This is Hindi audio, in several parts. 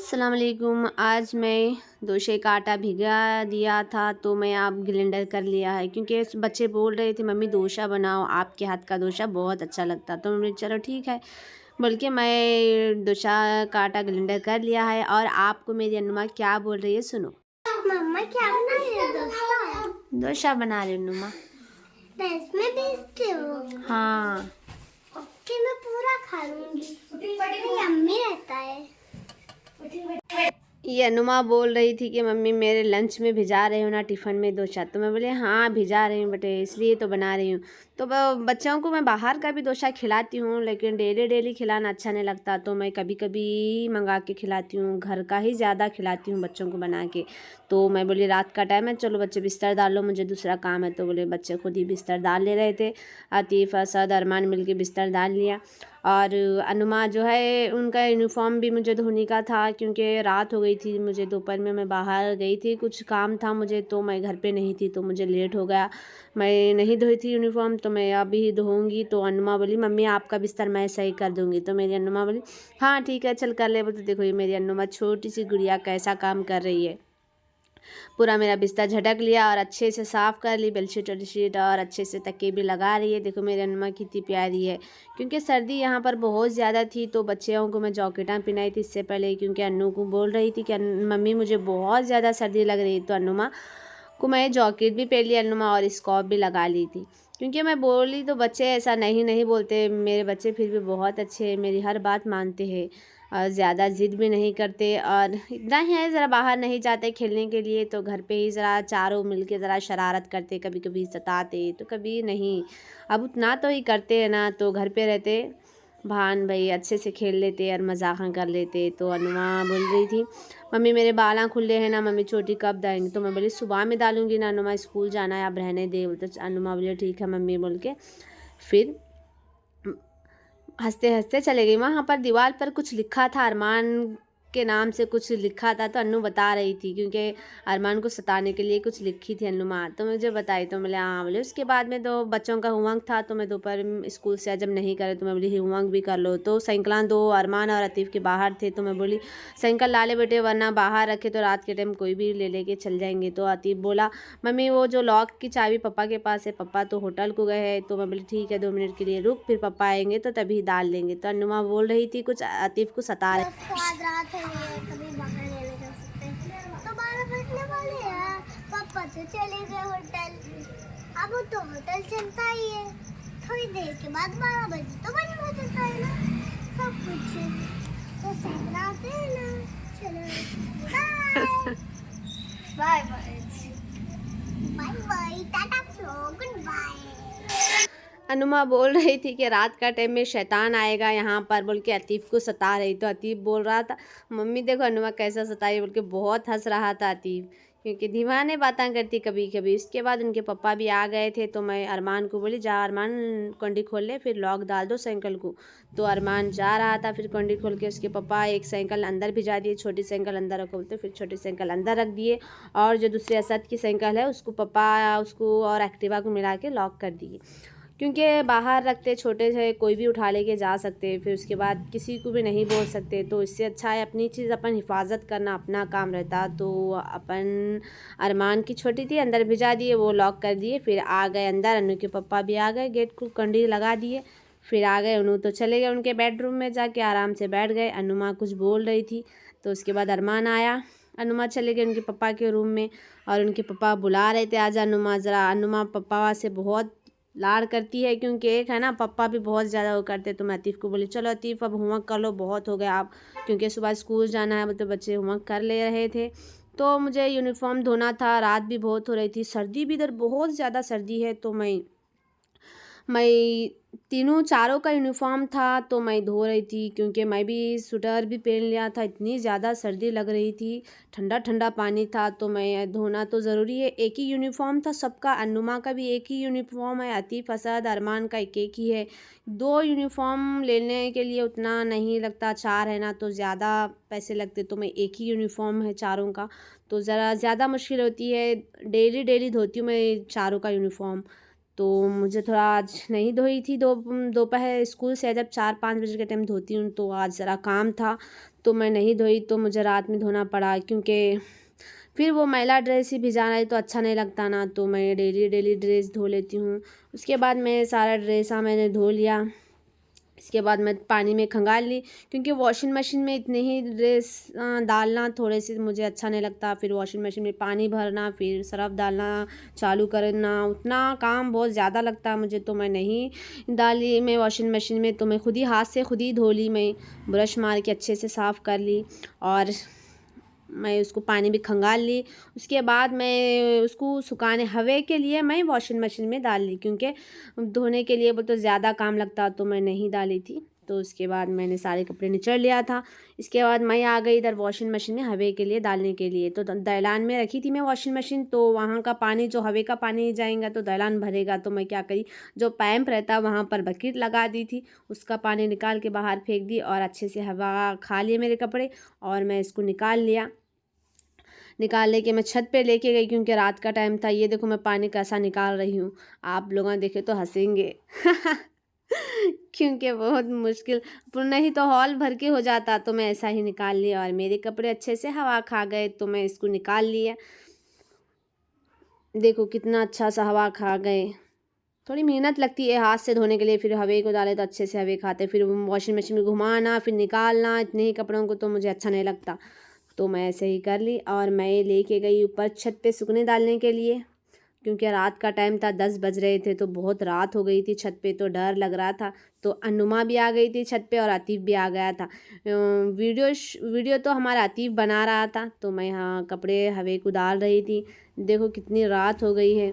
अस्सलाम वालेकुम। आज मैं दोशे का आटा भिगा दिया था तो मैं अब ग्राइंडर कर लिया है, क्योंकि बच्चे बोल रहे थे मम्मी डोसा बनाओ, आपके हाथ का डोसा बहुत अच्छा लगता। तो मैं चलो ठीक है बोल के मैं डोसा का आटा ग्राइंडर कर लिया है। और आपको मेरी अनुमा क्या बोल रही है सुनो। मम्मा क्या बना रही हो? डोसा डोसा बना रही हूँ अनुमा। इसमें भेजते हो? हाँ ओके, मैं पूरा खा लूंगी। यम्मी रहता है। ये अनुमा बोल रही थी कि मम्मी मेरे लंच में भिजा रहे हो ना टिफ़िन में डोसा। तो मैं बोले हाँ भिजा रही हूँ बेटे, इसलिए तो बना रही हूँ। तो बच्चों को मैं बाहर का भी डोसा खिलाती हूँ, लेकिन डेली डेली खिलाना अच्छा नहीं लगता। तो मैं कभी कभी मंगा के खिलाती हूँ, घर का ही ज़्यादा खिलाती हूँ बच्चों को बना के। तो मैं बोली रात का टाइम है, चलो बच्चे बिस्तर डाल लो, मुझे दूसरा काम है। तो बोले बच्चे खुद ही बिस्तर डाल ले रहे थे। आतिफ असद अरमान मिल के बिस्तर डाल लिया। और अनुमा जो है उनका यूनिफॉर्म भी मुझे धोने का था, क्योंकि रात हो गई थी मुझे। दोपहर में मैं बाहर गई थी, कुछ काम था मुझे, तो मैं घर पे नहीं थी, तो मुझे लेट हो गया। मैं नहीं धोई थी यूनिफॉर्म, तो मैं अभी धोऊंगी। तो अनुमा बोली मम्मी आपका बिस्तर मैं सही कर दूंगी। तो मेरी अनुमा बोली हाँ ठीक है चल कर ले। तो देखो ये मेरी अनुमा छोटी सी गुड़िया कैसा काम कर रही है। पूरा मेरा बिस्तर झटक लिया और अच्छे से साफ़ कर ली, बेडशीट वेडशीट, और अच्छे से तकिए भी लगा रही है। देखो मेरी अनुमा कितनी प्यारी है। क्योंकि सर्दी यहाँ पर बहुत ज़्यादा थी, तो बच्चियों को मैं जॉकेटां पहनाई थी इससे पहले, क्योंकि अन्नू को बोल रही थी कि मम्मी मुझे बहुत ज़्यादा सर्दी लग रही है। तो अनुमा को मैं जॉकेट भी पहन ली अनुमा, और स्कॉप भी लगा ली थी। क्योंकि मैं बोली तो बच्चे ऐसा नहीं नहीं बोलते, मेरे बच्चे फिर भी बहुत अच्छे हैं, मेरी हर बात मानते हैं और ज़्यादा ज़िद भी नहीं करते। और इतना ही है ज़रा बाहर नहीं जाते खेलने के लिए, तो घर पे ही ज़रा चारों मिलके ज़रा शरारत करते, कभी कभी सताते तो कभी नहीं। अब उतना तो ही करते हैं ना, तो घर पे रहते भान भाई अच्छे से खेल लेते और मजाक कर लेते। तो अनुमा बोल रही थी मम्मी मेरे बाल खुले हैं ना मम्मी, छोटी कब दाएंगी। तो मैं बोली सुबह में डालूंगी ना अनुमा, स्कूल जाना है अब रहने दे। तो अनुमा बोले ठीक है मम्मी बोल के फिर हंसते हंसते चले गई। वहाँ पर दीवार पर कुछ लिखा था, अरमान के नाम से कुछ लिखा था। तो अन्नू बता रही थी, क्योंकि अरमान को सताने के लिए कुछ लिखी थी अन्नू माँ, तो मुझे बताई। तो बोले हाँ बोले। उसके बाद में तो बच्चों का होमवर्क था, तो मैं दोपहर स्कूल से जब नहीं करे तो मैं बोली होमवर्क भी कर लो। तो साइकिलां दो अरमान और अतीफ़ के बाहर थे, तो मैं बोली साइकिल ला ले बेटे, वरना बाहर रखे तो रात के टाइम कोई भी ले लेके चल जाएंगे। तो अतीफ़ बोला मम्मी वो जो लॉक की चाबी पापा के पास है, पापा तो होटल को गए हैं। तो मैं बोली ठीक है 2 मिनट के लिए रुक, फिर पापा आएंगे तो तभी डाल देंगे। तो अनुमा बोल रही थी कुछ अतीफ़ को सता रहे। आज रात है, ये कभी बाहर नहीं निकल सकते। तो 12 बजने वाले हैं, पापा तो चले गए होटल। अब तो होटल चलता ही है, थोड़ी देर के बाद 12 बजे तो बंद हो जाता है ना सब कुछ। तो सहराते हैं ना। चलो bye bye bye bye bye, टाटा फ्लो, गुड बाय। अनुमा बोल रही थी कि रात का टाइम में शैतान आएगा यहाँ पर बोल के अतीफ़ को सता रही। तो अतीफ़ बोल रहा था मम्मी देखो अनुमा कैसा सताई बोल के, बहुत हंस रहा था अतीफ़, क्योंकि दीवाने बातें करती कभी कभी। उसके बाद उनके पापा भी आ गए थे, तो मैं अरमान को बोली जा अरमान कुंडी खोल ले, फिर लॉक डाल दो साइकिल को। तो अरमान जा रहा था, फिर कुंडी खोल के उसके पापा एक साइकिल अंदर भिजा दिए, छोटी साइकिल अंदर रखो बोलते, फिर छोटी साइकिल अंदर रख दिए। और जो दूसरे असद की साइकिल है उसको पापा उसको और एक्टिवा को मिला के लॉक कर दिए, क्योंकि बाहर रखते छोटे से कोई भी उठा लेके जा सकते, फिर उसके बाद किसी को भी नहीं बोल सकते। तो इससे अच्छा है अपनी चीज़ अपन हिफाजत करना अपना काम रहता। तो अपन अरमान की छोटी थी अंदर भिजा दिए, वो लॉक कर दिए, फिर आ गए अंदर। अनु के पापा भी आ गए, गेट को कंडी लगा दिए, फिर आ गए। अनु तो चले गए उनके बेडरूम में, जाके आराम से बैठ गए। अनुमा कुछ बोल रही थी, तो उसके बाद अरमान आया, अनुमा चले गए उनके पापा के रूम में, और उनके पापा बुला रहे थे आजा अनुमा ज़रा। अनुमा पापा से बहुत लाड़ करती है, क्योंकि एक है ना पापा भी बहुत ज़्यादा वो करते। तो मैं अतीफ़ को बोली चलो अतीफ़ अब होमवर्क कर लो, बहुत हो गया आप, क्योंकि सुबह स्कूल जाना है। तो बच्चे होमवर्क कर ले रहे थे, तो मुझे यूनिफॉर्म धोना था। रात भी बहुत हो रही थी, सर्दी भी इधर बहुत ज़्यादा सर्दी है। तो मैं तीनों चारों का यूनिफॉर्म था, तो मैं धो रही थी, क्योंकि मैं भी स्वेटर भी पहन लिया था, इतनी ज़्यादा सर्दी लग रही थी, ठंडा ठंडा पानी था। तो मैं धोना तो ज़रूरी है, एक ही यूनिफॉर्म था सबका। अनुमा का भी एक ही यूनिफॉर्म है, अतीफ़ असद अरमान का एक एक ही है। 2 यूनिफॉर्म लेने के लिए उतना नहीं लगता, 4 है ना तो ज़्यादा पैसे लगते। तो मैं एक ही यूनिफॉर्म है चारों का, तो ज़रा ज़्यादा मुश्किल होती है। डेली डेली धोती हूँ मैं चारों का यूनिफॉर्म। तो मुझे थोड़ा आज नहीं धोई थी, दोपहर स्कूल से जब 4-5 बजे के टाइम धोती हूँ, तो आज ज़रा काम था तो मैं नहीं धोई, तो मुझे रात में धोना पड़ा, क्योंकि फिर वो मैला ड्रेस ही भिजाना है तो अच्छा नहीं लगता ना, तो मैं डेली ड्रेस धो लेती हूँ। उसके बाद मैं सारा ड्रेस मैंने धो लिया। इसके बाद मैं पानी में खंगाल ली, क्योंकि वॉशिंग मशीन में इतने ही ड्रेस डालना थोड़े से मुझे अच्छा नहीं लगता। फिर वॉशिंग मशीन में पानी भरना, फिर सर्फ़ डालना, चालू करना, उतना काम बहुत ज़्यादा लगता है मुझे, तो मैं नहीं डाली मैं वॉशिंग मशीन में। तो मैं खुद ही हाथ से खुद ही धो ली, मैं ब्रश मार के अच्छे से साफ़ कर ली और मैं उसको पानी में खंगाल ली। उसके बाद मैं उसको सुखाने हवा के लिए मैं वॉशिंग मशीन में डाल ली, क्योंकि धोने के लिए वो तो ज़्यादा काम लगता तो मैं नहीं डाली थी। तो उसके बाद मैंने सारे कपड़े निचोड़ लिया था। इसके बाद मैं आ गई इधर वॉशिंग मशीन में हवा के लिए डालने के लिए। तो दैलान में रखी थी मैं वॉशिंग मशीन, तो वहाँ का पानी जो हवा का पानी जाएगा तो दैलान भरेगा। तो मैं क्या करी, जो पैम्प रहता वहाँ पर बकेट लगा दी थी, उसका पानी निकाल के बाहर फेंक दी और अच्छे से हवा खा लिए मेरे कपड़े और मैं इसको निकाल लिया। निकाल लेके मैं छत पे लेके गई, क्योंकि रात का टाइम था। ये देखो मैं पानी कैसा निकाल रही हूँ, आप लोग देखे तो हंसेंगे क्योंकि बहुत मुश्किल, नहीं तो हॉल भर के हो जाता। तो मैं ऐसा ही निकाल लिया और मेरे कपड़े अच्छे से हवा खा गए, तो मैं इसको निकाल लिया। देखो कितना अच्छा सा हवा खा गए। थोड़ी मेहनत लगती है हाथ से धोने के लिए, फिर हवे को डाले तो अच्छे से हवे खाते, फिर वॉशिंग मशीन में घुमाना, फिर निकालना, इतने ही कपड़ों को तो मुझे अच्छा नहीं लगता। तो मैं ऐसे ही कर ली और मैं लेके गई ऊपर छत पे सूखने डालने के लिए, क्योंकि रात का टाइम था, 10 बज रहे थे, तो बहुत रात हो गई थी छत पे, तो डर लग रहा था। तो अनुमा भी आ गई थी छत पे और आतिफ भी आ गया था। वीडियो तो हमारा आतिफ बना रहा था, तो मैं यहाँ कपड़े हवे को डाल रही थी। देखो कितनी रात हो गई है।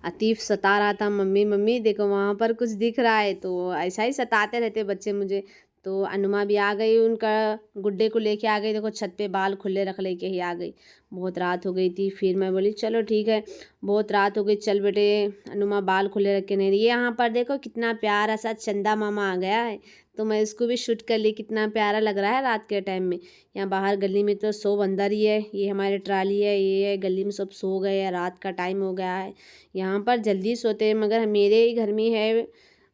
आतिफ सता रहा था, मम्मी मम्मी देखो वहाँ पर कुछ दिख रहा है। तो ऐसा ही सताते रहते बच्चे मुझे। तो अनुमा भी आ गई, उनका गुड्डे को लेके आ गई। देखो छत पे बाल खुले रख लेके ही आ गई। बहुत रात हो गई थी, फिर मैं बोली चलो ठीक है, बहुत रात हो गई, चल बेटे अनुमा बाल खुले रख के नहीं रही। यहाँ पर देखो कितना प्यारा सा चंदा मामा आ गया है, तो मैं इसको भी शूट कर ली। कितना प्यारा लग रहा है रात के टाइम में। यहाँ बाहर गली में तो सब अंदर ही है, ये हमारी ट्राली है, ये है गली में सब सो गए हैं, रात का टाइम हो गया है। यहाँ पर जल्दी सोते हैं, मगर मेरे ही घर में है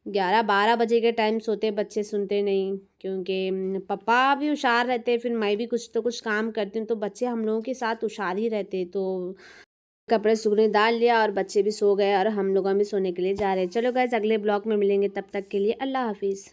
11-12 बजे के टाइम सोते, बच्चे सुनते नहीं, क्योंकि पापा भी होशियार रहते, फिर मैं भी कुछ तो कुछ काम करती हूँ, तो बच्चे हम लोगों के साथ होशियार ही रहते। तो कपड़े सूखने डाल लिया और बच्चे भी सो गए और हम लोग भी सोने के लिए जा रहे हैं। चलो गाइस, अगले ब्लॉग में मिलेंगे, तब तक के लिए अल्लाह हाफिज़।